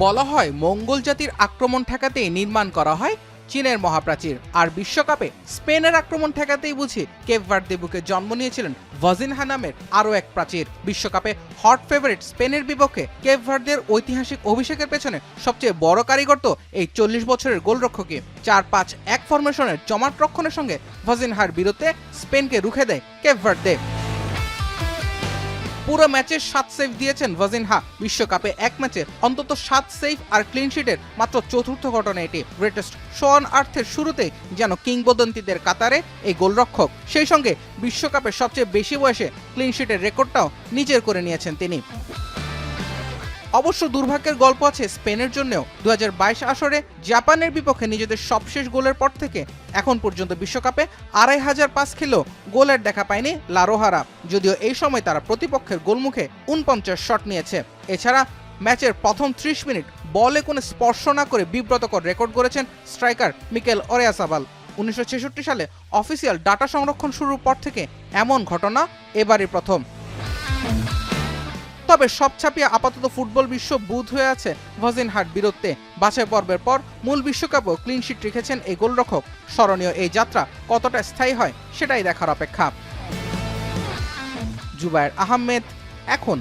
বলা হয় মঙ্গল জাতির আক্রমণ ঠেকাতেই নির্মাণ করা হয় চীনের মহাপ্রাচীর, আর বিশ্বকাপে স্পেনের আক্রমণ ঠেকাতেই বুঝি কেপ ভার্দে বুকে জন্ম নিয়েছিলেন ভাজিনহা নামের আরও এক প্রাচীর। বিশ্বকাপে হট ফেভারিট স্পেনের বিপক্ষে কেপ ভার্দের ঐতিহাসিক অভিষেকের পেছনে সবচেয়ে বড় কারিগর তো এই 40 বছরের গোলরক্ষকই। 4-5-1 ফরমেশনের জমাট রক্ষণের সঙ্গে ভাজিনহার বিরুদ্ধে স্পেনকে রুখে দেয় কেপ ভার্দে। পুরো ম্যাচে 7 সেভ দিয়েছেন ভাজিনহা। বিশ্বকাপে এক ম্যাচে অন্তত 7 সেভ আর ক্লিন শিটের মাত্র চতুর্থ ঘটনা এটি। গ্রেটেস্ট শো অন আর্থের শুরুতেই যেন কিংবদন্তিদের কাতারে এই গোলরক্ষক। সেই সঙ্গে বিশ্বকাপে সবচেয়ে বেশি বয়সে ক্লিন শিটের রেকর্ডটাও নিজের করে নিয়েছেন তিনি। অবশ্য দুর্ভাগ্যের গল্প আছে স্পেনের জন্যও। 2022 আসরে জাপানের বিপক্ষে নিজেদের সবশেষ গোলের পর থেকে এখন পর্যন্ত বিশ্বকাপে 2500 পাস খেলেও গোলের দেখা পায়নি লা রোহারা, যদিও এই সময় তারা প্রতিপক্ষের গোলমুখে 49 শট নিয়েছে। এছাড়া ম্যাচের প্রথম 30 মিনিট বলে কোনো স্পর্শ না করে বিব্রতকর রেকর্ড করেছেন স্ট্রাইকার মিকেল ওরিয়াসাবাল। 1966 সালে অফিসিয়াল ডাটা সংরক্ষণ শুরুর পর থেকে এমন ঘটনা এবারই প্রথম। তবে সব ছাপিয়ে আপাতত ফুটবল বিশ্ব বুঁদ হয়ে আছে ভাজিনহার বিরুদ্ধে। বাছাই পর্বের পর মূল বিশ্বকাপেও ক্লিন শিট রেখেছেন এই গোলরক্ষক। স্মরণীয় এই যাত্রা কতটা স্থায়ী হয় সেটাই দেখার অপেক্ষা। জুবায়ের আহমেদ, এখন।